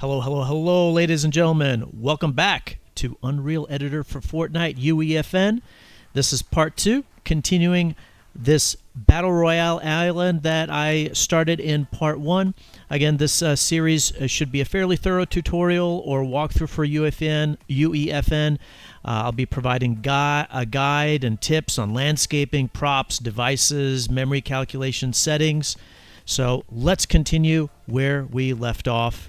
Hello, hello, hello, ladies and gentlemen. Welcome back to Unreal Editor for Fortnite UEFN. This is part 2, continuing this Battle Royale island that I started in part 1. Again, this series should be a fairly thorough tutorial or walkthrough for UEFN. I'll be providing a guide and tips on landscaping, props, devices, memory calculation settings. So let's continue where we left off.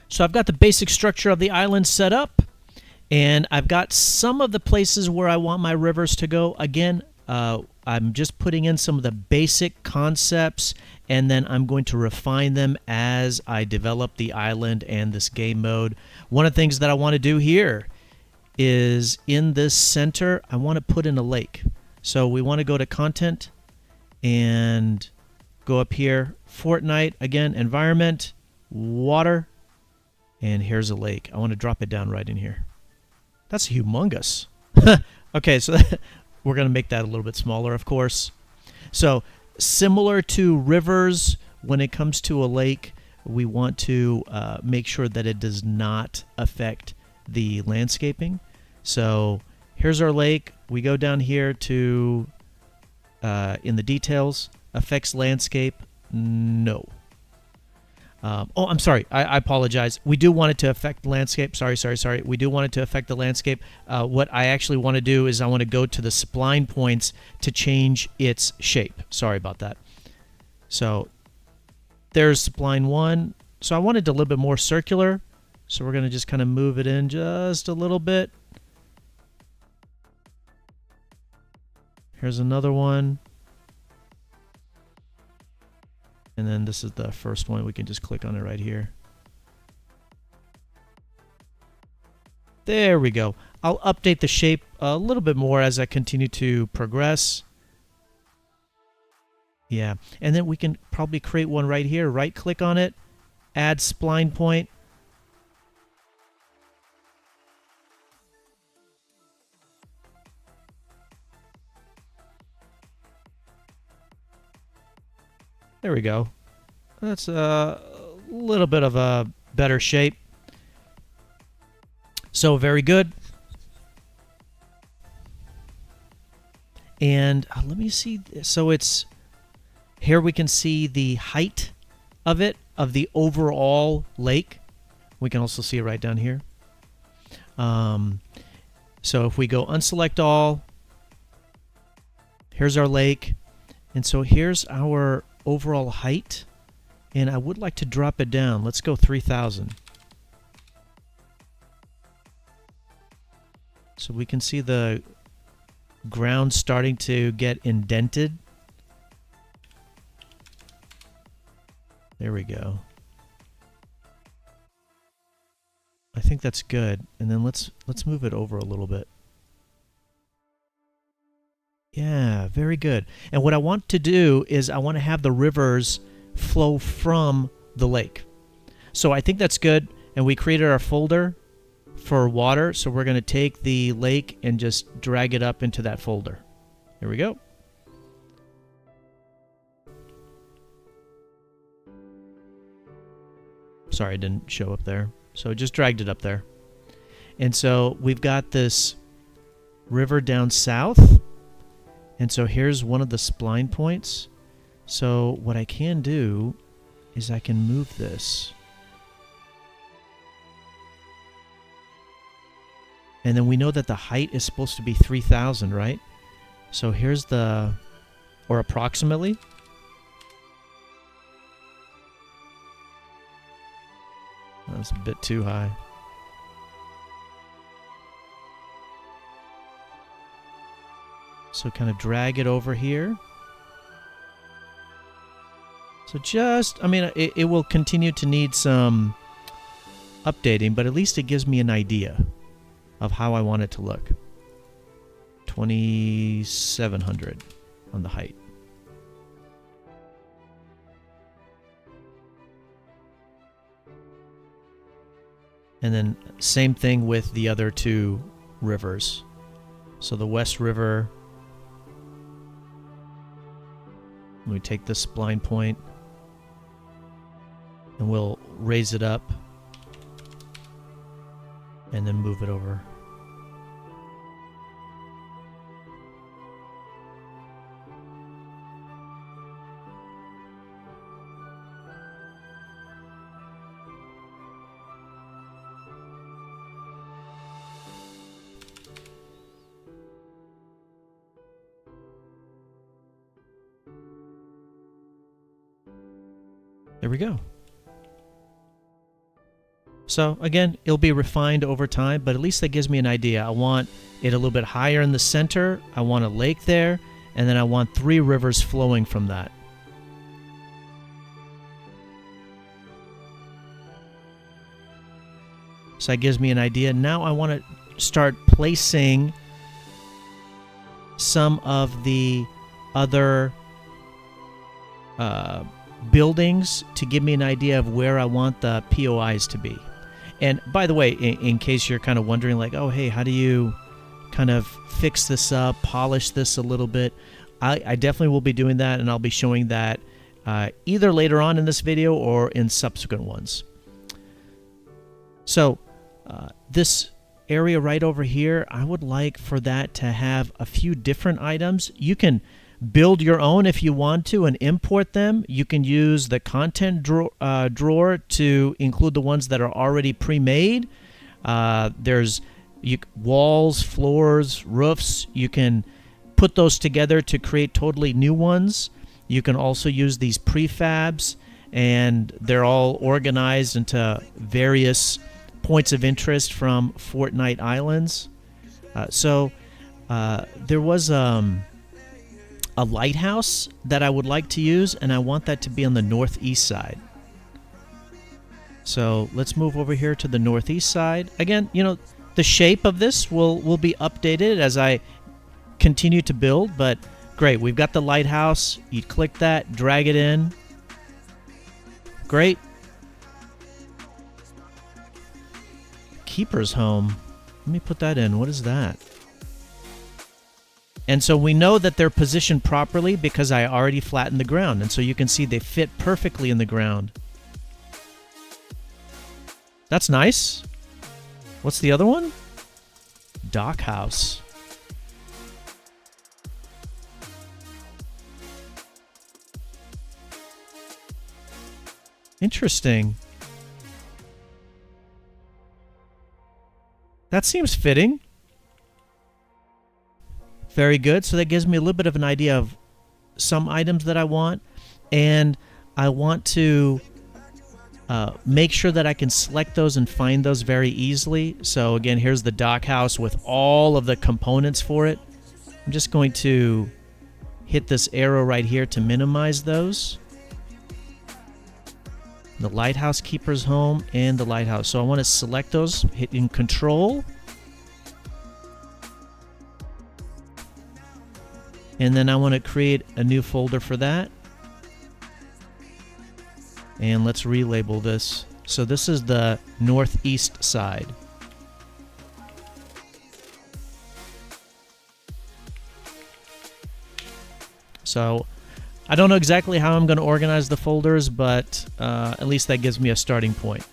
So I've got the basic structure of the island set up, and I've got some of the places where I want my rivers to go. Again, I'm just putting in some of the basic concepts, and then I'm going to refine them as I develop the island and this game mode. One of the things that I want to do here is in this center, I want to put in a lake. So we want to go to Content and go up here, Fortnite, again, Environment, Water, and here's a lake. I want to drop it down right in here. That's humongous. Okay, so we're going to make that a little bit smaller, of course. So similar to rivers, when it comes to a lake, we want to make sure that it does not affect the landscaping. So here's our lake. We go down here to, in the details, affects landscape, no. Oh, I'm sorry. I apologize. We do want it to affect the landscape. Sorry. We do want it to affect the landscape. What I actually want to do is I want to go to the spline points to change its shape. Sorry about that. So there's spline 1. So I wanted a little bit more circular. So we're going to just kind of move it in just a little bit. Here's another one. And then this is the first one. We can just click on it right here. There we go. I'll update the shape a little bit more as I continue to progress. Yeah, and then we can probably create one right here. Right click on it, add spline point. There we go. That's a little bit of a better shape. So very good. And let me see. So it's here we can see the height of it, of the overall lake. We can also see it right down here. So if we go unselect all, here's our lake. And so here's our overall height, and I would like to drop it down. Let's go 3,000. So we can see the ground starting to get indented. There we go. I think that's good. And then let's move it over a little bit. Yeah, very good. And what I want to do is I want to have the rivers flow from the lake. So I think that's good. And we created our folder for water. So we're going to take the lake and just drag it up into that folder. Here we go. Sorry, it didn't show up there. So just dragged it up there. And so we've got this river down south. And so here's one of the spline points. So what I can do is I can move this. And then we know that the height is supposed to be 3,000, right? So here's the, or approximately. That's a bit too high. So kind of drag it over here. So just, I mean, it will continue to need some updating, but at least it gives me an idea of how I want it to look. 2,700 on the height. And then same thing with the other two rivers. So the West River, we take this spline point, And we'll raise it up and then move it over. There we go. So again, it'll be refined over time, but at least that gives me an idea. I want it a little bit higher in the center. I want a lake there, and then I want 3 rivers flowing from that. So that gives me an idea. Now I want to start placing some of the other buildings to give me an idea of where I want the POIs to be. And by the way, in case you're kind of wondering, like, oh, hey, how do you kind of fix this up, polish this a little bit? I definitely will be doing that, and I'll be showing that either later on in this video or in subsequent ones. So this area right over here, I would like for that to have a few different items. You can build your own if you want to and import them. You can use the content drawer to include the ones that are already pre-made. There's walls, floors, roofs. You can put those together to create totally new ones. You can also use these prefabs, and they're all organized into various points of interest from Fortnite Islands. There was a lighthouse that I would like to use, and I want that to be on the northeast side. So let's move over here to the northeast side. Again, you know, the shape of this will be updated as I continue to build, but great. We've got the lighthouse. You click that, drag it in. Great. Keeper's home. Let me put that in. What is that? And so we know that they're positioned properly because I already flattened the ground. And so you can see they fit perfectly in the ground. That's nice. What's the other one? Dock house. Interesting. That seems fitting. Very good. So that gives me a little bit of an idea of some items that I want. And I want to make sure that I can select those and find those very easily. So again, here's the dock house with all of the components for it. I'm just going to hit this arrow right here to minimize those. The lighthouse keeper's home and the lighthouse. So I want to select those, hitting Control. And then I want to create a new folder for that. And let's relabel this. So this is the northeast side. So I don't know exactly how I'm going to organize the folders, but at least that gives me a starting point.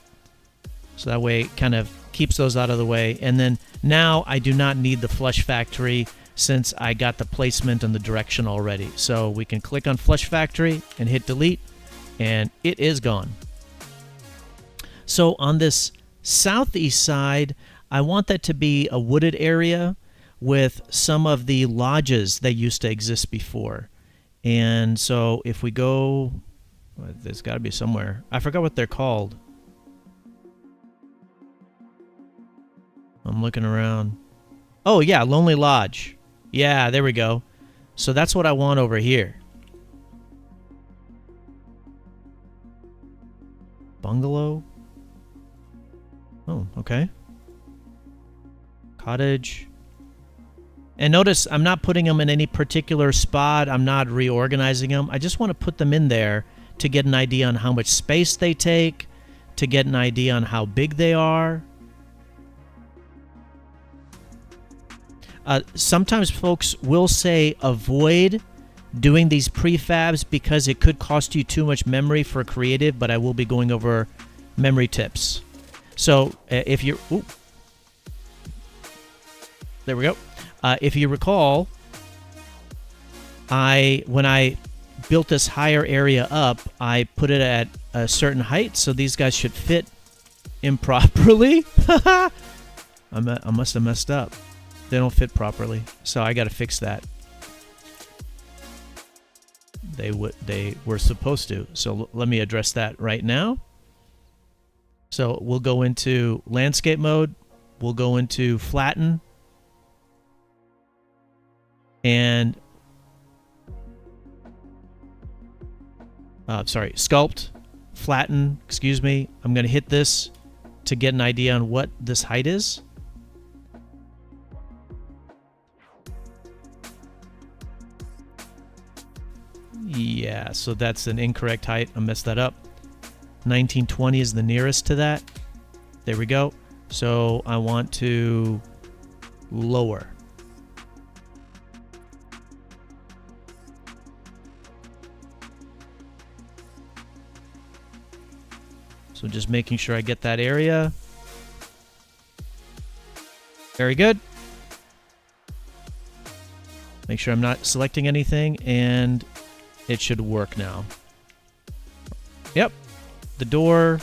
So that way it kind of keeps those out of the way. And then now I do not need the Flush Factory since I got the placement and the direction already. So we can click on Flush Factory and hit delete, and it is gone. So on this southeast side, I want that to be a wooded area with some of the lodges that used to exist before. And so if we go, there's got to be somewhere. I forgot what they're called. I'm looking around. Oh, yeah, Lonely Lodge. Yeah, there we go. So that's what I want over here. Bungalow. Oh, okay. Cottage. And notice I'm not putting them in any particular spot. I'm not reorganizing them. I just want to put them in there to get an idea on how much space they take, to get an idea on how big they are. Sometimes folks will say avoid doing these prefabs because it could cost you too much memory for creative, but I will be going over memory tips. So if you... Ooh, there we go. If you recall, when I built this higher area up, I put it at a certain height, so these guys should fit improperly. I must have messed up. They don't fit properly, so I got to fix that. They were supposed to, so let me address that right now. So we'll go into landscape mode. We'll go into flatten. And sculpt, flatten, excuse me. I'm going to hit this to get an idea on what this height is. Yeah, so that's an incorrect height. I messed that up. 1920 is the nearest to that. There we go. So I want to lower. So just making sure I get that area. Very good. Make sure I'm not selecting anything, and it should work now. Yep. The door.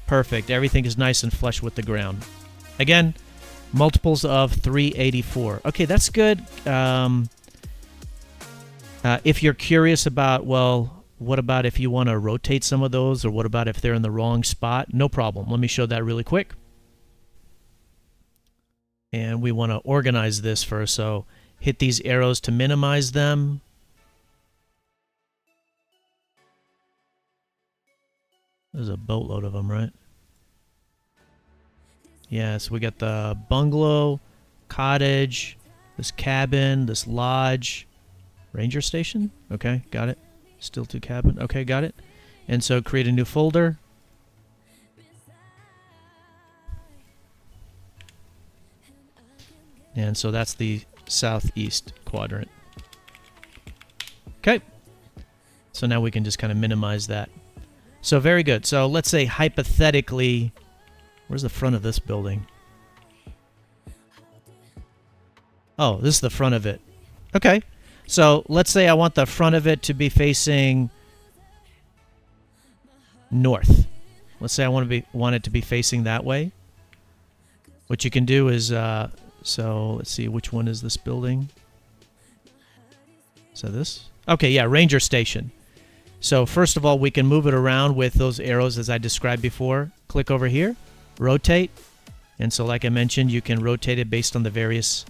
Perfect. Everything is nice and flush with the ground. Again, multiples of 384. Okay, that's good. If you're curious about, well, what about if you want to rotate some of those, or what about if they're in the wrong spot? No problem. Let me show that really quick. And we want to organize this first, so hit these arrows to minimize them. There's a boatload of them, right? Yeah, so we got the bungalow, cottage, this cabin, this lodge, ranger station. Okay, got it. Still 2 cabin. Okay, got it. And so create a new folder. And so that's the southeast quadrant. Okay. So now we can just kind of minimize that. So very good. So let's say hypothetically, where's the front of this building? Oh, this is the front of it. Okay. So let's say I want the front of it to be facing north. Let's say I want it to be facing that way. What you can do is, so let's see, which one is this building? So this? Okay, yeah, ranger station. So first of all, we can move it around with those arrows as I described before. Click over here, rotate. And so like I mentioned, you can rotate it based on the various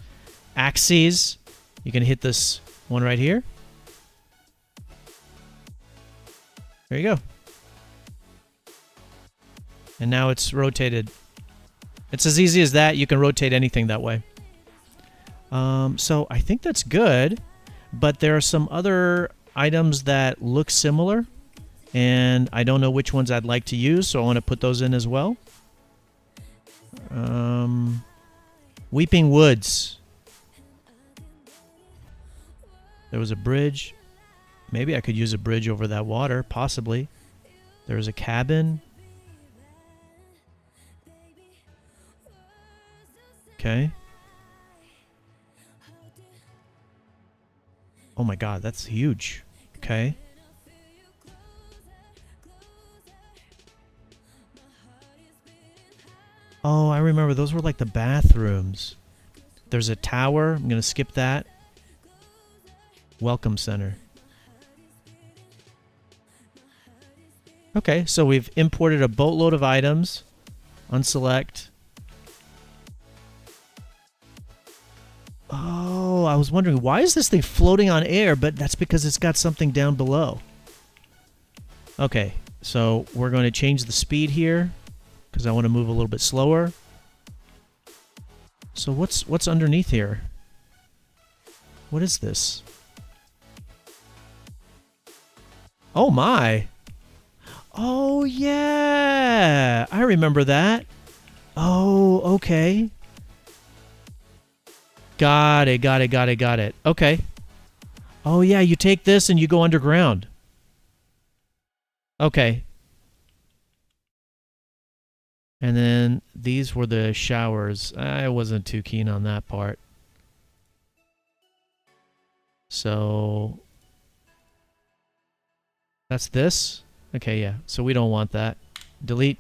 axes. You can hit this one right here. There you go. And now it's rotated. It's as easy as that. You can rotate anything that way. So I think that's good, but there are some other items that look similar, and I don't know which ones I'd like to use, so I want to put those in as well. Weeping Woods. There was a bridge. Maybe I could use a bridge over that water, possibly. There's a cabin. Okay. Oh my god, that's huge. Okay. Oh, I remember. Those were like the bathrooms. There's a tower. I'm going to skip that. Welcome Center. Okay, so we've imported a boatload of items. Unselect. Oh, I was wondering, why is this thing floating on air? But that's because it's got something down below. Okay, so we're going to change the speed here because I want to move a little bit slower. So what's underneath here? What is this? Oh my. Oh yeah, I remember that. Oh, okay. Got it, got it, got it, got it. Okay. Oh, yeah, you take this and you go underground. Okay. And then these were the showers. I wasn't too keen on that part. So that's this. Okay, yeah. So we don't want that. Delete.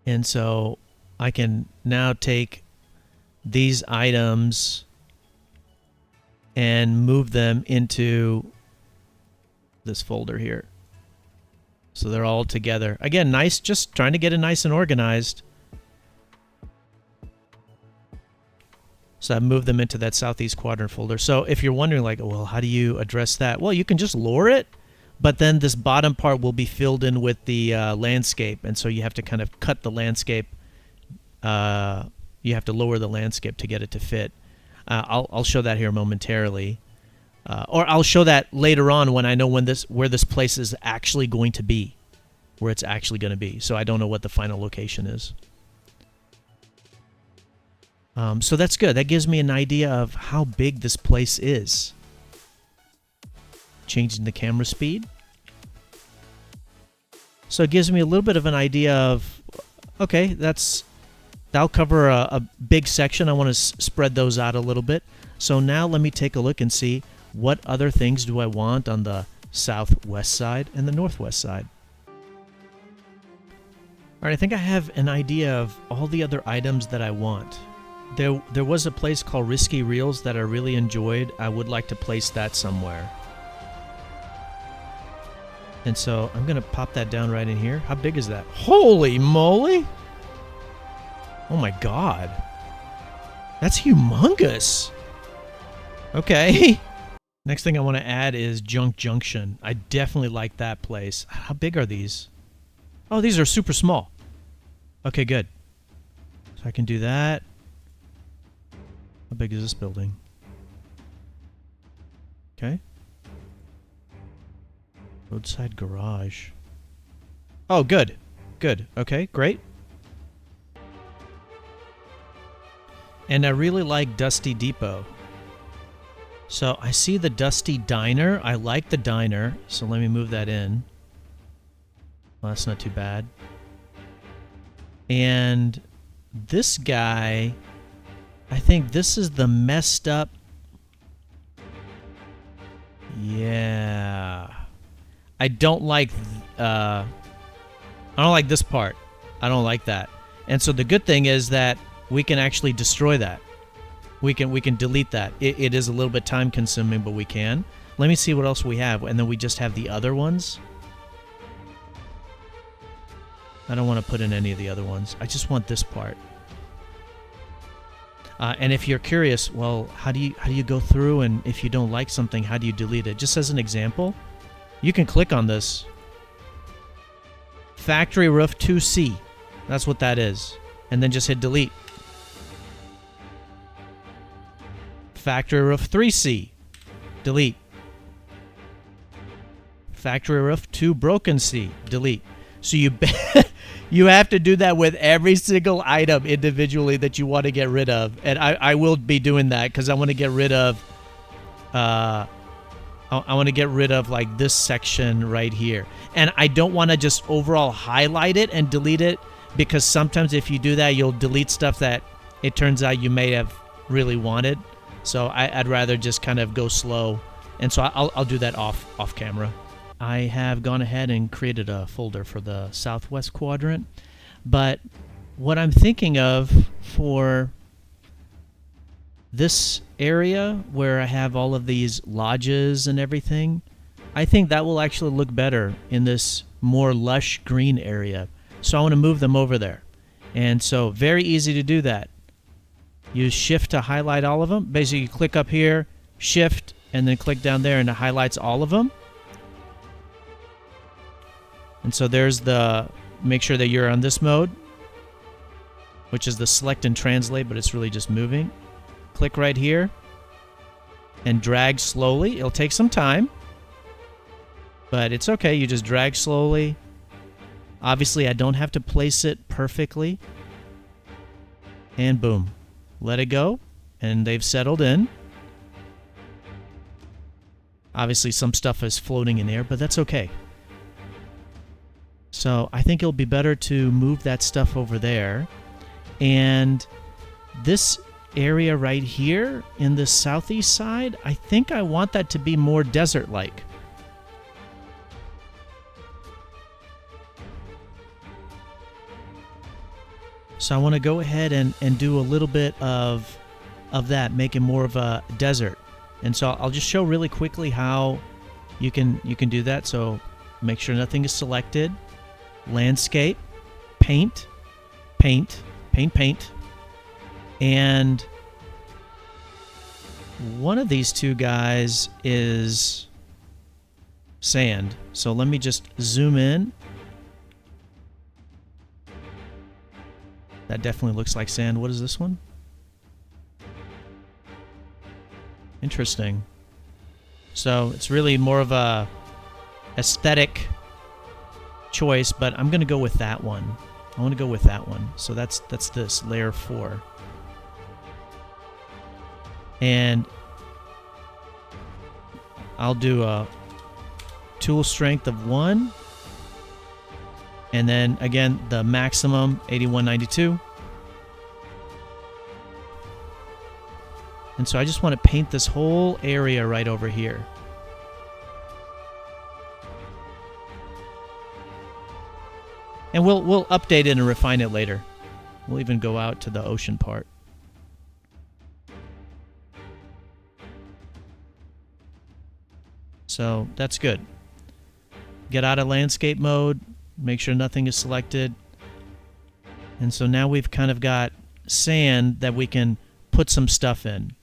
And so I can now take these items and move them into this folder here. So they're all together. Again, nice, just trying to get it nice and organized. So I've moved them into that southeast quadrant folder. So if you're wondering, like, well, how do you address that? Well, you can just lower it, but then this bottom part will be filled in with the landscape. And so you have to kind of cut the landscape. You have to lower the landscape to get it to fit. I'll show that here momentarily. Or I'll show that later on when I know where this place is actually going to be, where it's actually going to be. So I don't know what the final location is. So that's good. That gives me an idea of how big this place is. Changing the camera speed. So it gives me a little bit of an idea of, okay, that'll cover a big section. I want to spread those out a little bit. So now let me take a look and see what other things do I want on the southwest side and the northwest side. All right, I think I have an idea of all the other items that I want. There was a place called Risky Reels that I really enjoyed. I would like to place that somewhere. And so I'm going to pop that down right in here. How big is that? Holy moly! Oh my god. That's humongous. Okay. Next thing I want to add is Junk Junction. I definitely like that place. How big are these? Oh, these are super small. Okay, good. So I can do that. How big is this building? Okay. Roadside garage. Oh, good. Good. Okay, great. And I really like Dusty Depot. So I see the Dusty Diner. I like the diner, so let me move that in. Well, that's not too bad. And this guy, I think this is the messed up. Yeah. I don't like this part. I don't like that. And so the good thing is that we can actually destroy that. We can delete that. It is a little bit time consuming, but we can. Let me see what else we have, and then we just have the other ones. I don't want to put in any of the other ones. I just want this part. And if you're curious, well, how do you go through, and if you don't like something, how do you delete it? Just as an example, you can click on this. Factory Roof 2C. That's what that is. And then just hit delete. Factory Roof 3C. Delete. Factory Roof 2 Broken C. Delete. So you have to do that with every single item individually that you want to get rid of. And I will be doing that because I want to get rid of I want to get rid of like this section right here. And I don't want to just overall highlight it and delete it, because sometimes if you do that, you'll delete stuff that it turns out you may have really wanted. So I'd rather just kind of go slow. And so I'll do that off camera. I have gone ahead and created a folder for the southwest quadrant. But what I'm thinking of for this area where I have all of these lodges and everything, I think that will actually look better in this more lush green area. So I want to move them over there. And so very easy to do that. Use Shift to highlight all of them. Basically, you click up here, Shift, and then click down there, and it highlights all of them. And so there's the, make sure that you're on this mode, which is the select and translate, but it's really just moving. Click right here and drag slowly. It'll take some time, but it's okay. You just drag slowly. Obviously, I don't have to place it perfectly. And boom. let it go, and they've settled in. Obviously, some stuff is floating in air, but that's okay. So I think it'll be better to move that stuff over there. And this area right here in the southeast side, I think I want that to be more desert-like. So I want to go ahead and do a little bit of that, make it more of a desert. And so I'll just show really quickly how you can do that. So make sure nothing is selected. Landscape, paint, paint, paint, paint. And one of these two guys is sand. So let me just zoom in. That definitely looks like sand. What is this one? Interesting. So it's really more of a aesthetic choice, but I'm going to go with that one. I want to go with that one. So that's this layer 4. And I'll do a tool strength of 1. And then again, the maximum 8192. And so I just want to paint this whole area right over here. And we'll update it and refine it later. We'll even go out to the ocean part. So that's good. Get out of landscape mode. Make sure nothing is selected. And so now we've kind of got sand that we can put some stuff in.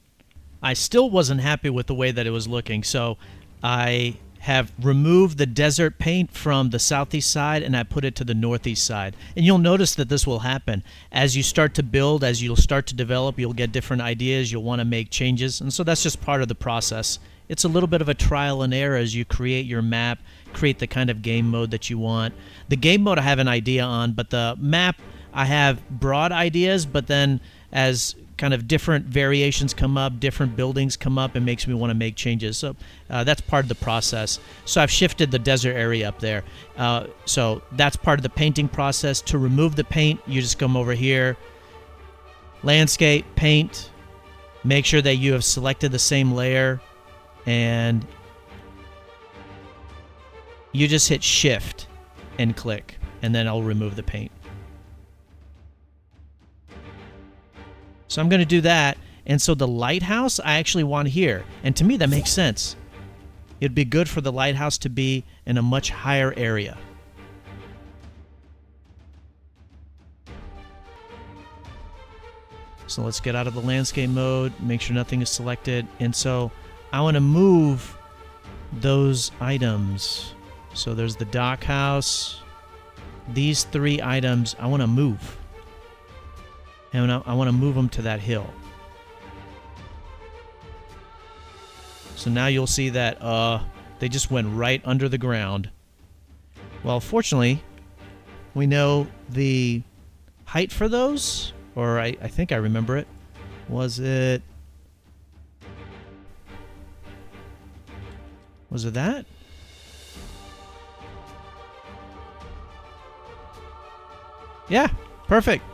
I still wasn't happy with the way that it was looking, so I have removed the desert paint from the southeast side and I put it to the northeast side. And you'll notice that this will happen. As you start to build, as you'll start to develop, you'll get different ideas, you'll want to make changes, and so that's just part of the process. It's a little bit of a trial and error as you create your map, create the kind of game mode that you want. The game mode I have an idea on, but the map I have broad ideas, but then as kind of different variations come up, different buildings come up, it makes me want to make changes. So that's part of the process. So I've shifted the desert area up there. So that's part of the painting process. To remove the paint, you just come over here, landscape, paint, make sure that you have selected the same layer, and you just hit shift and click, and then I'll remove the paint. So I'm going to do that, and so the lighthouse I actually want here, and to me that makes sense. It'd be good for the lighthouse to be in a much higher area. So let's get out of the landscape mode, make sure nothing is selected, and so I want to move those items. So there's the dock house. These 3 items I want to move. And I want to move them to that hill. So now you'll see that they just went right under the ground. Well, fortunately, we know the height for those, or I think I remember it. Was it that? Yeah, perfect.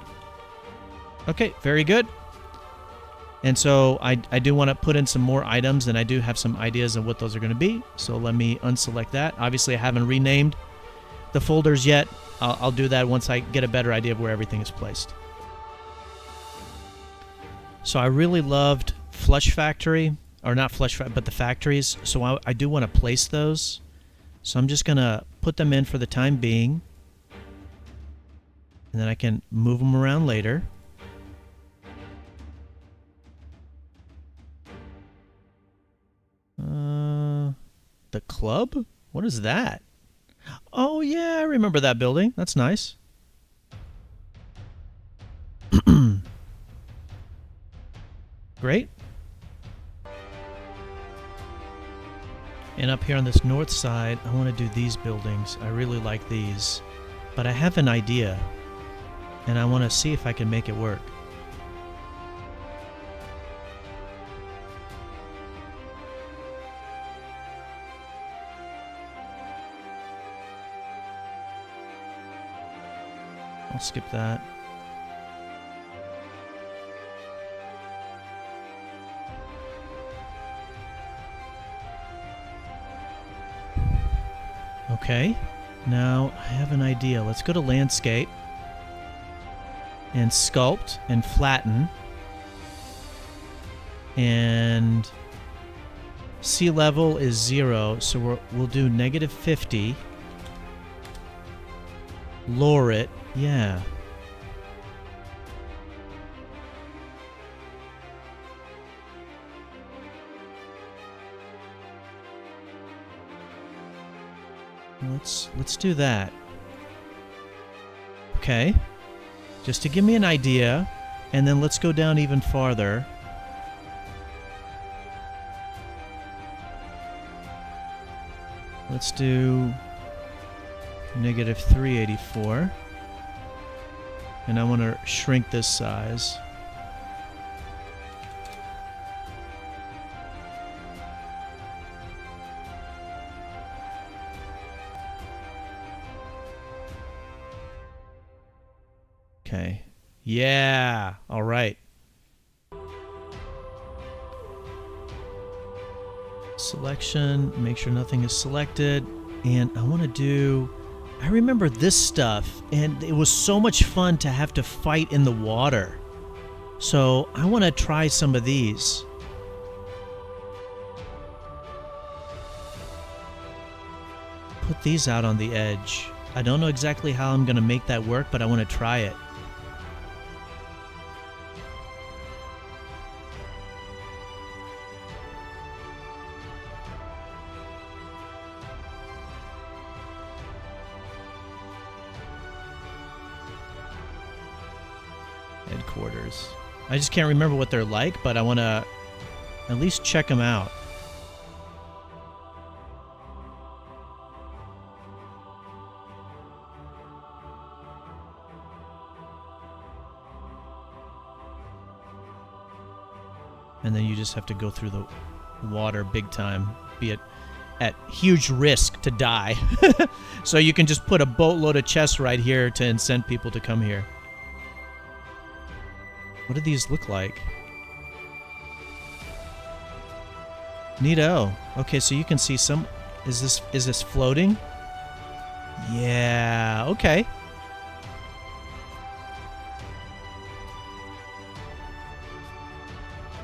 Okay, very good. And so I do want to put in some more items, and I do have some ideas of what those are going to be. So let me unselect that. Obviously, I haven't renamed the folders yet. I'll do that once I get a better idea of where everything is placed. So I really loved Flush Factory, or not Flush, but the factories. So I do want to place those. So I'm just going to put them in for the time being. And then I can move them around later. The club? What is that? Oh, yeah, I remember that building. That's nice. Great. And up here on this north side, I want to do these buildings. I really like these. But I have an idea, and I want to see if I can make it work. I'll skip that. Okay, now I have an idea. Let's go to landscape and sculpt and flatten. And sea level is 0, so we'll do -50. Lower it, yeah. Let's do that. Okay, just to give me an idea, and then let's go down even farther. Let's do -384, and I want to shrink this size. Okay. Yeah. All right. Selection. Make sure nothing is selected. And I want to do... I remember this stuff, and it was so much fun to have to fight in the water. So I want to try some of these. Put these out on the edge. I don't know exactly how I'm going to make that work, but I want to try it. Headquarters. I just can't remember what they're like, but I want to at least check them out. And then you just have to go through the water big time, be it at huge risk to die. So you can just put a boatload of chests right here to incent people to come here. What do these look like? Neato. Okay, so you can see some... Is this floating? Yeah, okay.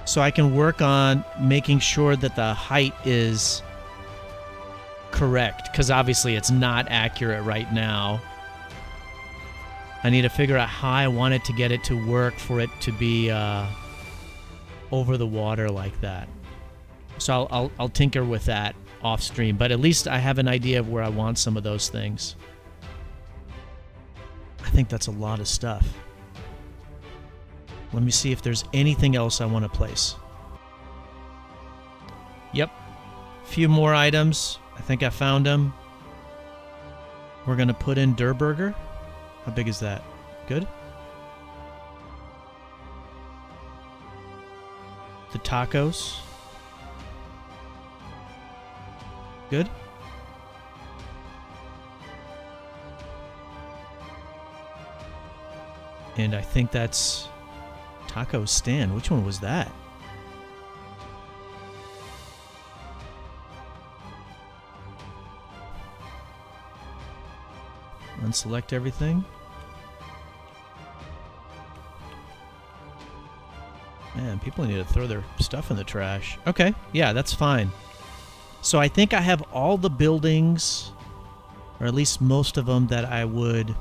So I can work on making sure that the height is correct, because obviously it's not accurate right now. I need to figure out how I want it to get it to work for it to be over the water like that. So I'll tinker with that off stream, but at least I have an idea of where I want some of those things. I think that's a lot of stuff. Let me see if there's anything else I want to place. Yep. A few more items. I think I found them. We're going to put in Durburger. How big is that? Good. The tacos. Good. And I think that's taco stand. Which one was that? Unselect everything. Man, people need to throw their stuff in the trash. Okay, yeah, that's fine. So I think I have all the buildings, or at least most of them, that I would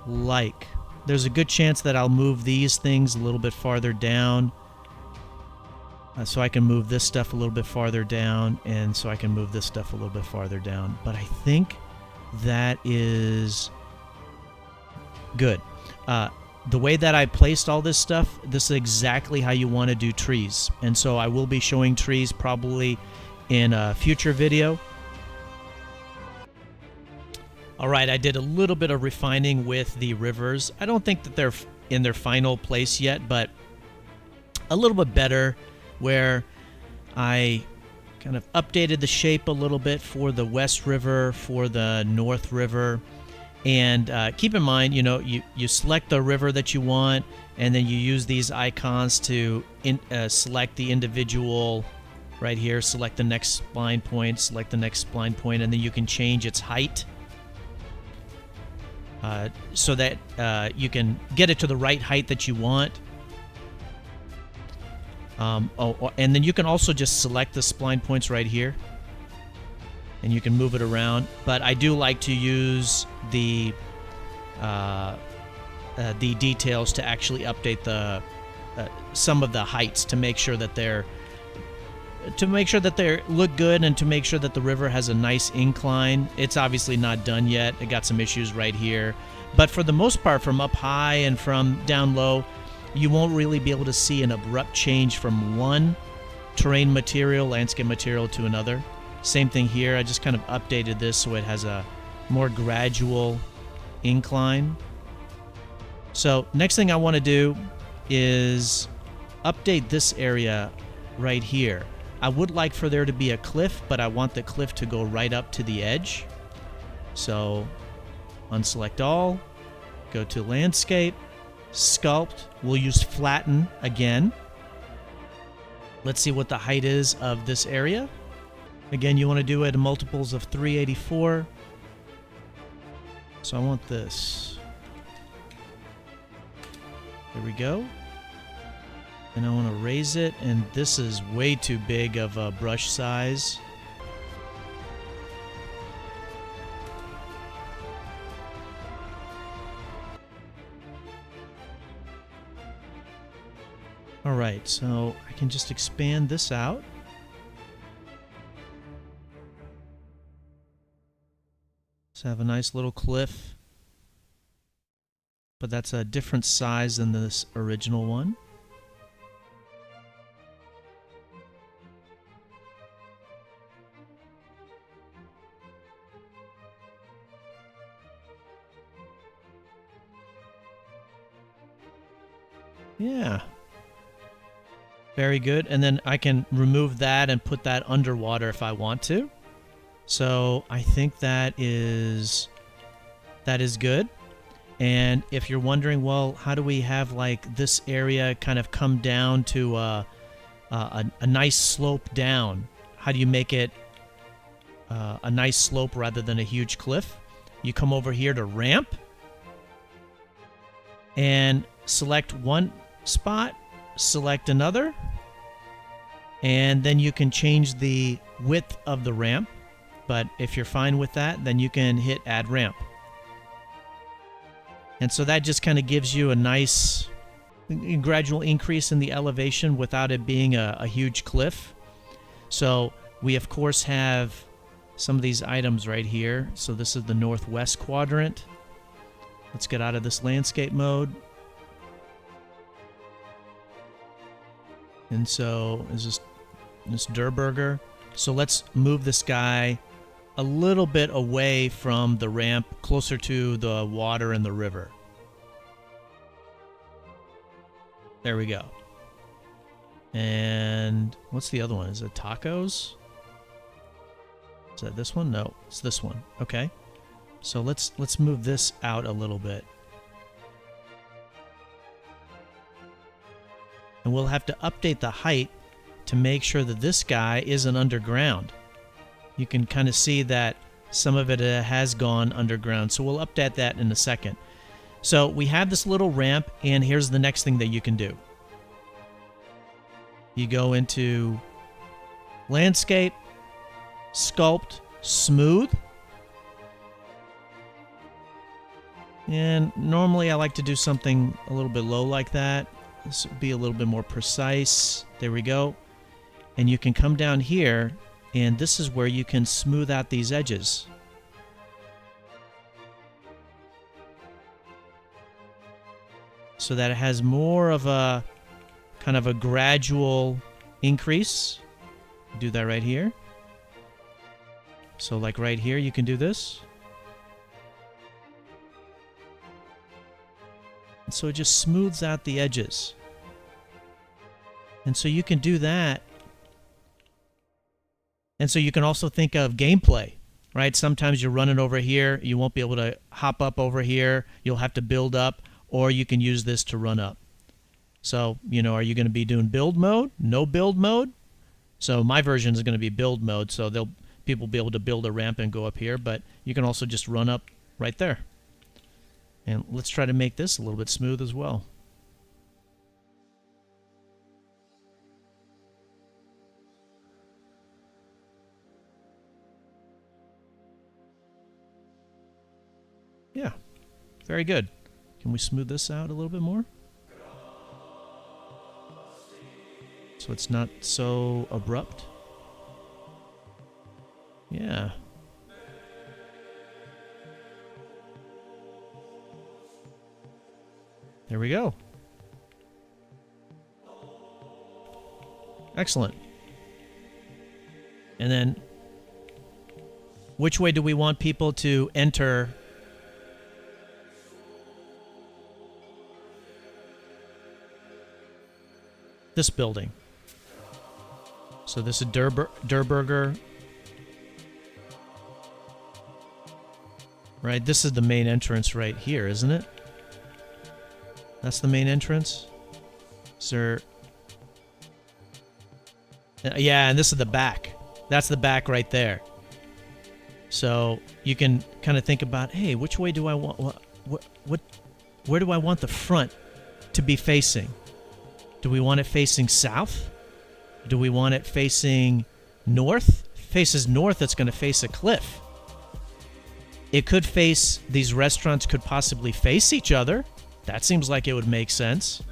like. There's a good chance that I'll move these things a little bit farther down. So I can move this stuff a little bit farther down, and so I can move this stuff a little bit farther down. But I think that is good. The way that I placed all this stuff, this is exactly how you want to do trees. And so I will be showing trees probably in a future video. All right, I did a little bit of refining with the rivers. I don't think that they're in their final place yet, but a little bit better, where I kind of updated the shape a little bit for the West River, for the North River, And keep in mind, you select the river that you want, and then you use these icons to select the individual. Right here, select the next spline point, select the next spline point, and then you can change its height so that you can get it to the right height that you want. And then you can also just select the spline points right here, and you can move it around. But I do like to use the details to actually update the some of the heights to make sure that they look good, and to make sure that the river has a nice incline. It's obviously not done yet. It got some issues right here. But for the most part, from up high and from down low, you won't really be able to see an abrupt change from one terrain material, landscape material, to another. Same thing here. I just kind of updated this so it has a more gradual incline. So next thing I want to do is update this area right here. I would like for there to be a cliff, but I want the cliff to go right up to the edge. So unselect all, go to landscape, sculpt. We'll use flatten again. Let's see what the height is of this area. Again, you want to do it in multiples of 384. So I want this. There we go. And I want to raise it, and this is way too big of a brush size. Alright, so I can just expand this out. Let's have a nice little cliff. But that's a different size than this original one. Yeah. Very good. And then I can remove that and put that underwater if I want to. So I think that is good. And if you're wondering, well, how do we have like this area kind of come down to a nice slope down? How do you make it a nice slope rather than a huge cliff? You come over here to ramp and select one spot, select another, and then you can change the width of the ramp. But if you're fine with that, then you can hit add ramp. And so that just kind of gives you a nice gradual increase in the elevation without it being a huge cliff. So we of course have some of these items right here. So this is the northwest quadrant. Let's get out of this landscape mode. And so is this Durburger. So let's move this guy a little bit away from the ramp, closer to the water and the river. There we go. And what's the other one? Is it tacos? Is that this one? No, it's this one. Okay. So let's move this out a little bit. And we'll have to update the height to make sure that this guy isn't underground. You can kind of see that some of it has gone underground. So we'll update that in a second. So we have this little ramp, and here's the next thing that you can do. You go into landscape, sculpt, smooth. And normally I like to do something a little bit low like that. This would be a little bit more precise. There we go. And you can come down here, and this is where you can smooth out these edges. So that it has more of a kind of a gradual increase. Do that right here. So like right here, you can do this. And so it just smooths out the edges. And so you can do that. And so you can also think of gameplay. right? Sometimes you're running over here. You won't be able to hop up over here. You'll have to build up, or you can use this to run up. So, are you going to be doing build mode? No build mode? So my version is going to be build mode, so people will be able to build a ramp and go up here, but you can also just run up right there. And let's try to make this a little bit smooth as well. Yeah, very good. Can we smooth this out a little bit more? So it's not so abrupt. Yeah. There we go. Excellent. And then, which way do we want people to enter this building? So this is Durburger. Right, this is the main entrance right here, isn't it? That's the main entrance. Sir. Yeah, and this is the back. That's the back right there. So you can kind of think about, hey, which way do I want, where do I want the front to be facing? Do we want it facing south? Do we want it facing north? If it faces north, it's going to face a cliff. It could face, these restaurants could possibly face each other. That seems like it would make sense.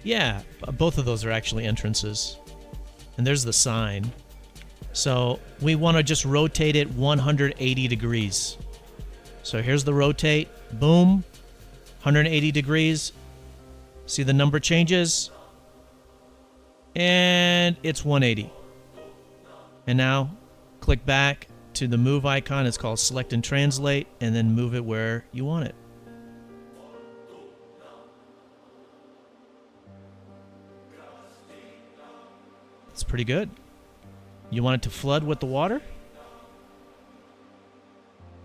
Yeah, both of those are actually entrances. And there's the sign. So we want to just rotate it 180 degrees. So here's the rotate. Boom. 180 degrees. See the number changes. And it's 180. And now click back to the move icon. It's called select and translate. And then move it where you want it. It's pretty good. You want it to flood with the water?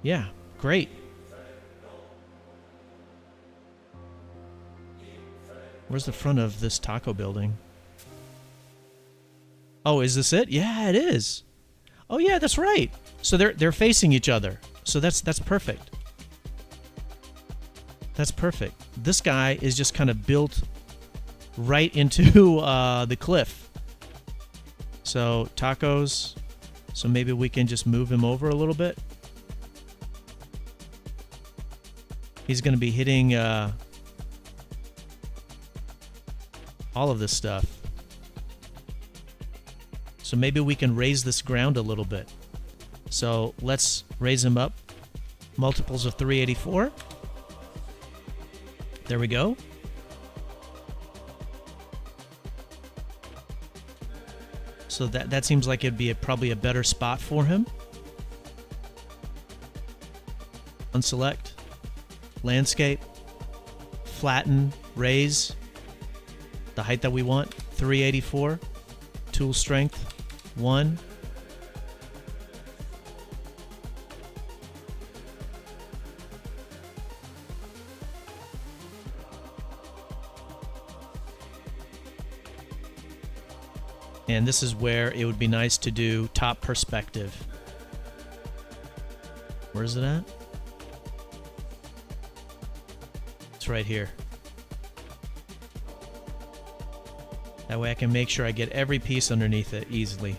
Yeah, great. Where's the front of this taco building? Oh, is this it? Yeah, it is. Oh yeah, that's right. So they're facing each other. So that's perfect. That's perfect. This guy is just kind of built right into the cliff. So tacos. So maybe we can just move him over a little bit. He's going to be hitting all of this stuff. So maybe we can raise this ground a little bit. So let's raise him up. Multiples of 384. There we go. So that seems like it'd be probably a better spot for him. Unselect. Landscape. Flatten. Raise. The height that we want. 384. Tool strength. 1. And this is where it would be nice to do top perspective. Where is it at? It's right here. That way I can make sure I get every piece underneath it easily.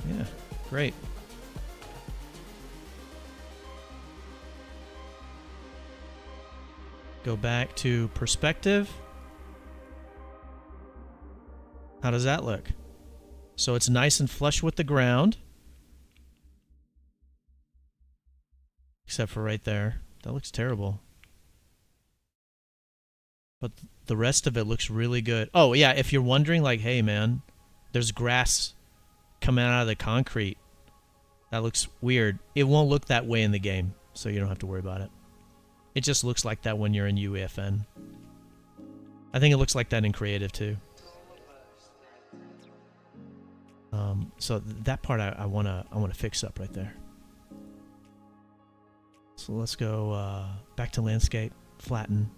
Yeah, great. Go back to perspective. How does that look? So it's nice and flush with the ground. Except for right there. That looks terrible. But the rest of it looks really good. Oh, yeah, if you're wondering, like, hey, man, there's grass coming out of the concrete. That looks weird. It won't look that way in the game, so you don't have to worry about it. It just looks like that when you're in UEFN. I think it looks like that in Creative too. So that part I wanna fix up right there. So let's go back to landscape, flatten.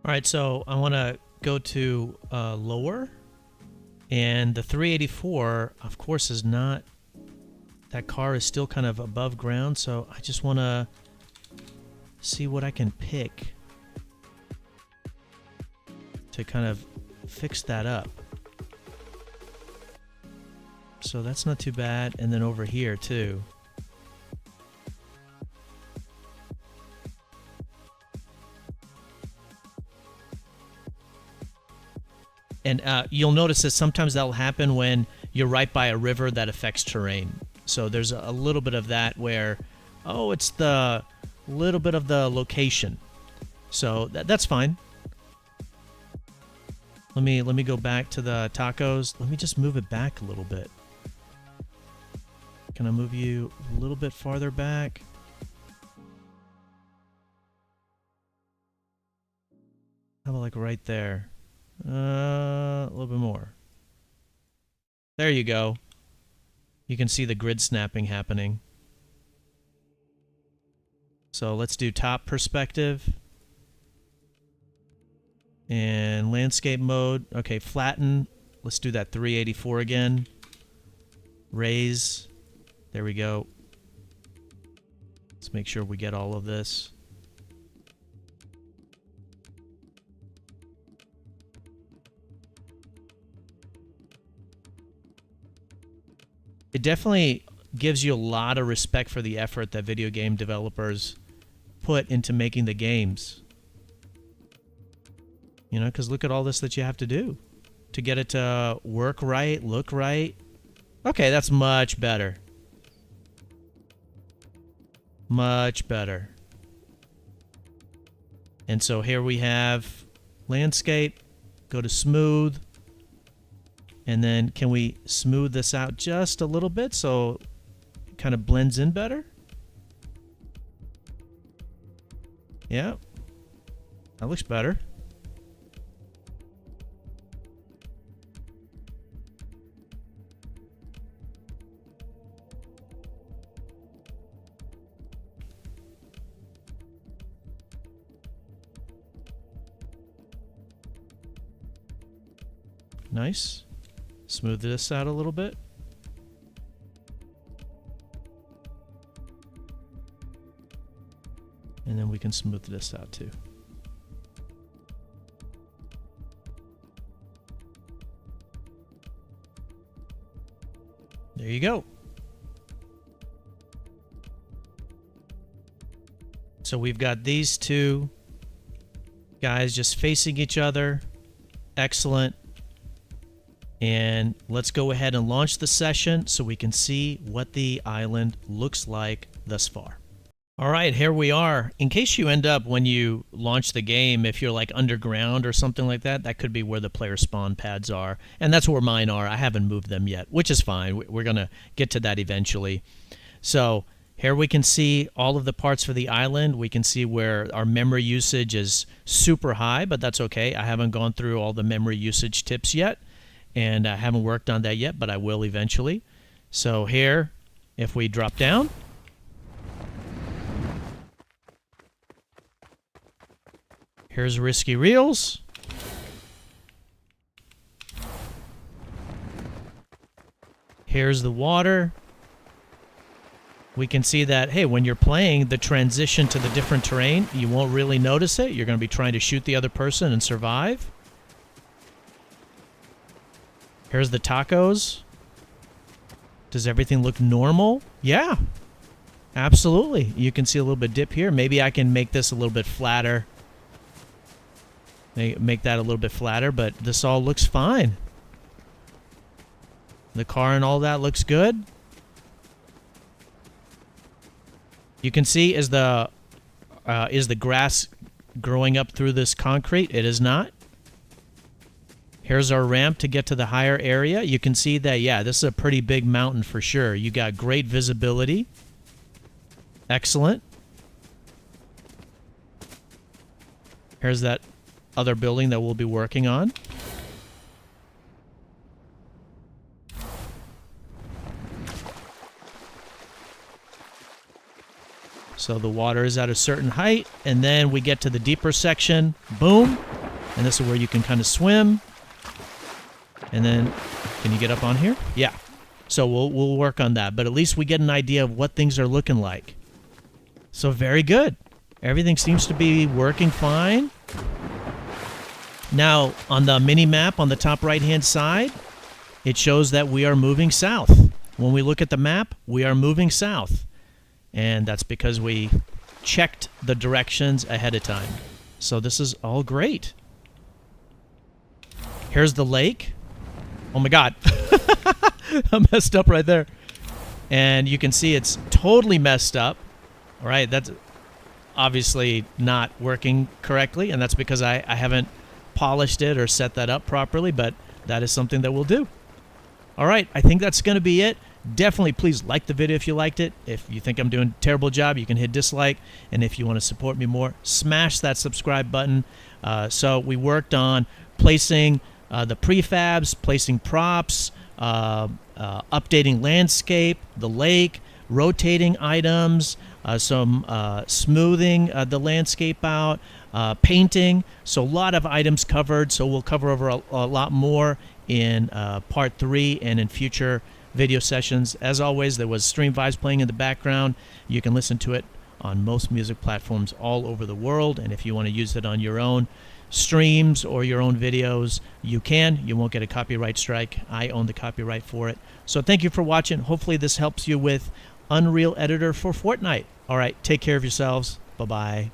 All right, so I want to go to lower, and the 384, of course, is not. That car is still kind of above ground, so I just want to see what I can pick to kind of fix that up. So that's not too bad. And then over here too. And you'll notice that sometimes that'll happen when you're right by a river that affects terrain. So there's a little bit of that where, oh, it's the little bit of the location. So that's fine. Let me go back to the tacos. Let me just move it back a little bit. Can I move you a little bit farther back? How about like right there? A little bit more. There you go. You can see the grid snapping happening. So let's do top perspective. And landscape mode. Okay, flatten. Let's do that 384 again. Raise. There we go. Let's make sure we get all of this. It definitely gives you a lot of respect for the effort that video game developers put into making the games. You know, because look at all this that you have to do to get it to work right, look right. Okay, that's much better. Much better. And so here we have landscape. Go to smooth. And then can we smooth this out just a little bit so it kind of blends in better? Yeah. That looks better. Nice. Smooth this out a little bit. And then we can smooth this out too. There you go. So we've got these two guys just facing each other. Excellent. And let's go ahead and launch the session so we can see what the island looks like thus far. All right, here we are. In case you end up, when you launch the game, if you're like underground or something like that, that could be where the player spawn pads are. And that's where mine are. I haven't moved them yet, which is fine. We're going to get to that eventually. So here we can see all of the parts for the island. We can see where our memory usage is super high, but that's okay. I haven't gone through all the memory usage tips yet. And I haven't worked on that yet, but I will eventually. So here, if we drop down, here's Risky Reels. Here's the water. We can see that, hey, when you're playing the transition to the different terrain, you won't really notice it. You're going to be trying to shoot the other person and survive. Here's the tacos. Does everything look normal? Yeah, absolutely. You can see a little bit dip here. Maybe I can make this a little bit flatter. Make that a little bit flatter, but this all looks fine. The car and all that looks good. You can see as the Is the grass growing up through this concrete? It is not. Here's our ramp to get to the higher area. You can see that, yeah, this is a pretty big mountain for sure. You got great visibility. Excellent. Here's that other building that we'll be working on. So the water is at a certain height, and then we get to the deeper section. Boom. And this is where you can kind of swim. And then, can you get up on here? Yeah. So we'll work on that. But at least we get an idea of what things are looking like. So very good. Everything seems to be working fine. Now, on the mini map on the top right-hand side, it shows that we are moving south. When we look at the map, we are moving south. And that's because we checked the directions ahead of time. So this is all great. Here's the lake. Oh my God. I messed up right there. And you can see it's totally messed up. All right, that's obviously not working correctly, and that's because I haven't polished it or set that up properly, but that is something that we'll do. All right, I think that's going to be it. Definitely please like the video if you liked it. If you think I'm doing a terrible job, you can hit dislike. And if you want to support me more, smash that subscribe button. So we worked on placing the prefabs, placing props, updating landscape, the lake, rotating items, some smoothing the landscape out, painting. So a lot of items covered. So we'll cover over a lot more in part 3 and in future video sessions. As always, there was Stream Vibes playing in the background. You can listen to it on most music platforms all over the world. And if you want to use it on your own streams or your own videos, you can. You won't get a copyright strike. I own the copyright for it. So thank you for watching. Hopefully this helps you with Unreal Editor for Fortnite. All right, take care of yourselves. Bye-bye.